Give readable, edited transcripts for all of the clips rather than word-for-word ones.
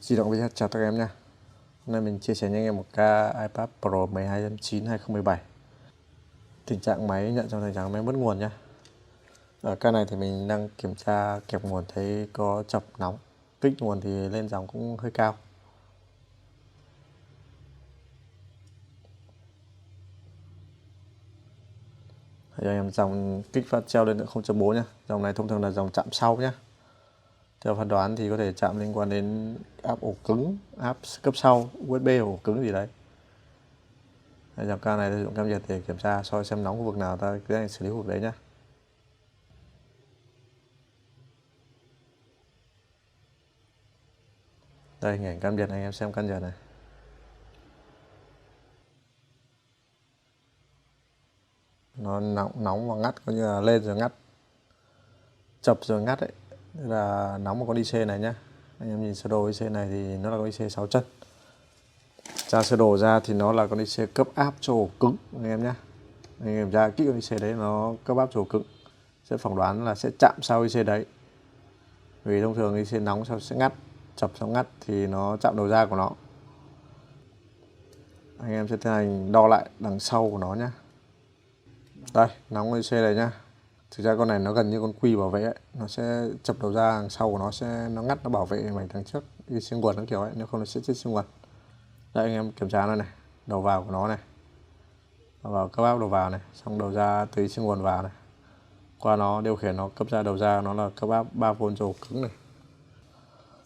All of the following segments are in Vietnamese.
Di động VH chào các em nha. Hôm nay mình chia sẻ cho anh em một ca iPad Pro 12.9 2017. Tình trạng máy nhận trong tình trạng máy mất nguồn nha. Ở ca này thì mình đang kiểm tra kẹp nguồn thấy có chập nóng. Kích nguồn thì lên dòng cũng hơi cao. Thì anh em dòng kích phát treo lên 0.4 nhá. Dòng này thông thường là dòng chạm sau nhá. Theo phán đoán thì có thể chạm liên quan đến áp ổ cứng, áp cấp sau, USB ổ cứng gì đấy. Dòng ca này sử dụng cam nhiệt để kiểm tra soi xem nóng khu vực nào ta cứ xử lý khu vực đấy nhá. Đây hình ảnh cam nhiệt anh em xem cam nhiệt này. Nó nóng và ngắt, coi như là lên rồi ngắt, chập rồi ngắt đấy. Tức là nóng một con IC này nhá. Anh em nhìn sơ đồ IC này thì nó là con IC 6 chân. Tra sơ đồ ra thì nó là con IC cấp áp cho ổ cứng anh em nhé. Anh em ra kỹ con IC đấy nó cấp áp cho ổ cứng. Sẽ phỏng đoán là sẽ chạm sau IC đấy. Vì thông thường IC nóng sau sẽ ngắt, chập xong ngắt thì nó chạm đầu ra của nó. Anh em sẽ tiến hành đo lại đằng sau của nó nhé. Đây, nóng IC này nhá. Thực ra con này nó gần như con quy bảo vệ ấy. Nó sẽ chập đầu ra đằng sau của nó sẽ ngắt, nó bảo vệ mảnh đằng trước IC nguồn nó kiểu ấy, nếu không nó sẽ chết IC nguồn. Đây anh em kiểm tra nó này, đầu vào của nó này, đầu vào cấp áp đầu vào này, xong đầu ra từ IC nguồn vào này, qua nó điều khiển nó cấp ra đầu ra nó là cấp áp 3V cho ổ cứng này.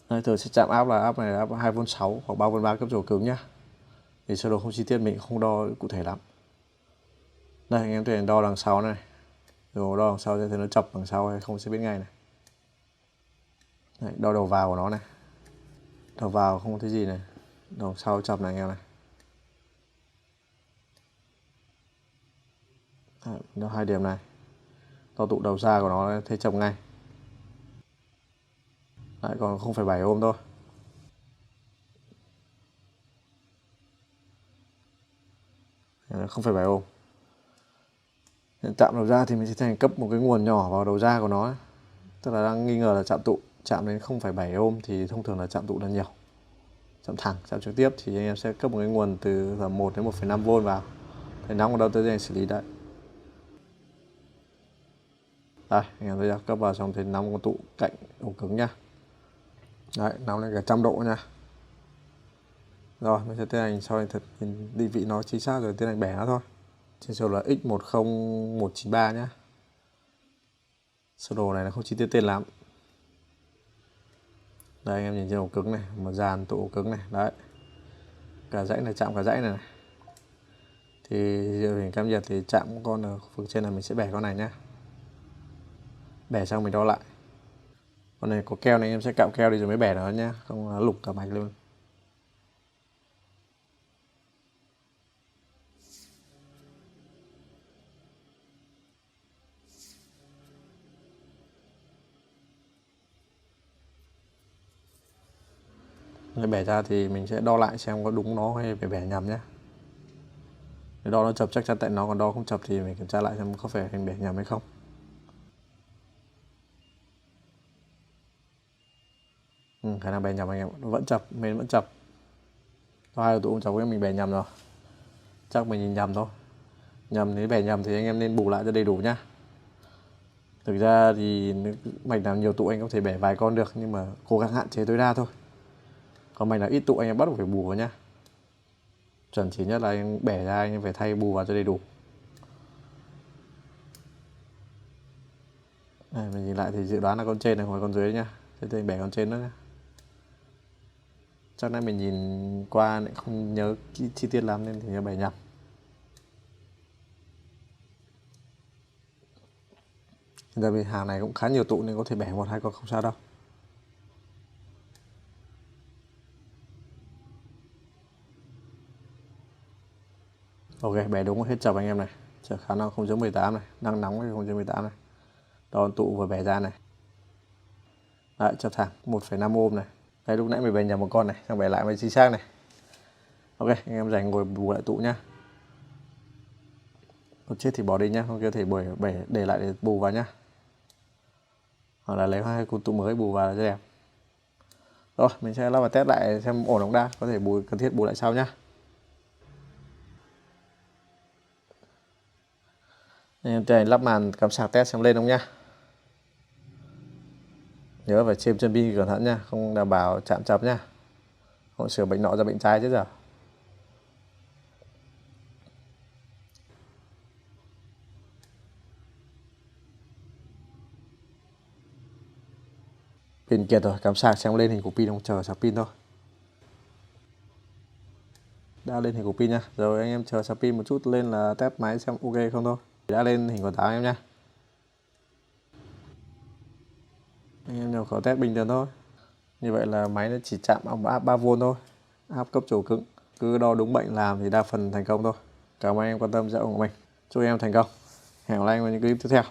Đây, thường sẽ chạm áp là áp này là áp 2V6 hoặc 3V3 cấp cho ổ cứng nhá. Thì sơ đồ không chi tiết mình không đo cụ thể lắm. Đây anh em có thể đo đằng sau này, rồi đo đằng sau sẽ thấy nó chập đằng sau hay không sẽ biết ngay này. Đấy, đo đầu vào của nó này, đầu vào không có thấy gì này, đầu sau chập này anh em này. Đấy, nó hai điểm này, đo tụ đầu ra của nó thấy chập ngay. Đấy, còn 0,7 ohm thôi. Đấy, 0,7 ohm. Chạm đầu ra thì mình sẽ thành cấp một cái nguồn nhỏ vào đầu ra của nó ấy. Tức là đang nghi ngờ là chạm tụ, chạm đến 0,7 ohm thì thông thường là chạm tụ là nhiều. Chạm thẳng, chạm trực tiếp thì anh em sẽ cấp một cái nguồn từ 1 đến 1,5V vào. Thấy nóng ở đâu tới anh xử lý đấy. Đây, anh em thấy chưa? Cấp vào xong thì nóng con tụ cạnh ổ cứng nhá. Đấy, nóng lên cả 100 độ nha. Rồi, mình sẽ tiến hành sau này thật định vị nó chính xác rồi tiến hành bẻ nó thôi. Trên sơ đồ là X10193 nhá. Sơ đồ này là không chi tiết tên lắm. Đây anh em nhìn trên ổ cứng này, một dàn tụ ổ cứng này, đấy. Cả dãy này chạm cả dãy này. Thì giờ hình cam nhiệt thì chạm con ở khu vực trên này mình sẽ bẻ con này nhá. Bẻ xong mình đo lại. Con này có keo này anh em sẽ cạo keo đi rồi mới bẻ nó nhá, không lục cả mạch luôn. Để bẻ ra thì mình sẽ đo lại xem có đúng nó hay phải bẻ nhầm nhé. Để đo nó chập chắc chắn tại nó, còn đo không chập thì mình kiểm tra lại xem có phải mình bẻ nhầm hay không. Khả năng bẻ nhầm anh em, nó vẫn chập, mình vẫn chập. Hai tụ chập với mình bẻ nhầm rồi. Chắc mình nhìn nhầm thôi. Nhầm nếu bẻ nhầm thì anh em nên bù lại cho đầy đủ nhá. Thực ra thì mạch nào nhiều tụ anh có thể bẻ vài con được, nhưng mà cố gắng hạn chế tối đa thôi. Còn mạch nào ít tụ anh em bắt buộc phải bù vào nhá. Chuẩn chỉ nhất là anh bẻ ra anh em phải thay bù vào cho đầy đủ. Đây, mình nhìn lại thì dự đoán là con trên này hoặc con dưới nhá. Thế thì bẻ con trên nữa nhá. Chắc nay mình nhìn qua lại không nhớ chi tiết lắm nên thì bẻ nhầm. Giờ vì hàng này cũng khá nhiều tụ nên có thể bẻ một hai con không sao đâu. Ok, bẻ đúng hết chập anh em này. Chờ khả năng 0.18 này, đang nóng cái 0.18 này. Đo tụ vừa bẻ ra này. Đấy, chập thẳng 1,5 ohm này. Đây lúc nãy mình bẻ nhầm một con này, xong bẻ lại mới chính xác này. Ok, anh em rảnh ngồi bù lại tụ nhá. Con chết thì bỏ đi nhá, con kia thì bẻ để lại để bù vào nhá. Hoặc là lấy hai con tụ mới bù vào cho đẹp. Rồi mình sẽ lắp và test lại xem ổn không đã, có thể cần thiết bù lại sau nhá. Em tiến hành lắp màn cắm sạc test xem lên không nhá. Nhớ phải chêm chân pin cẩn thận nhá, không đảm bảo chạm chập nhá, không sửa bệnh nọ ra bệnh trái chứ giờ. Pin kiệt rồi, cắm sạc xem lên hình của pin không, chờ sạc pin thôi. Đã lên hình của pin nha. Rồi anh em chờ sạc pin một chút lên là test máy xem ok không thôi. Đã lên hình của táo em nhá. Anh em nhập khẩu test bình thường thôi. Như vậy là máy nó chỉ chạm áp 3V thôi, áp cấp chỗ cứng. Cứ đo đúng bệnh làm thì đa phần thành công thôi. Cảm ơn anh em quan tâm dõi của mình. Chúc em thành công. Hẹn gặp lại anh vào những clip tiếp theo.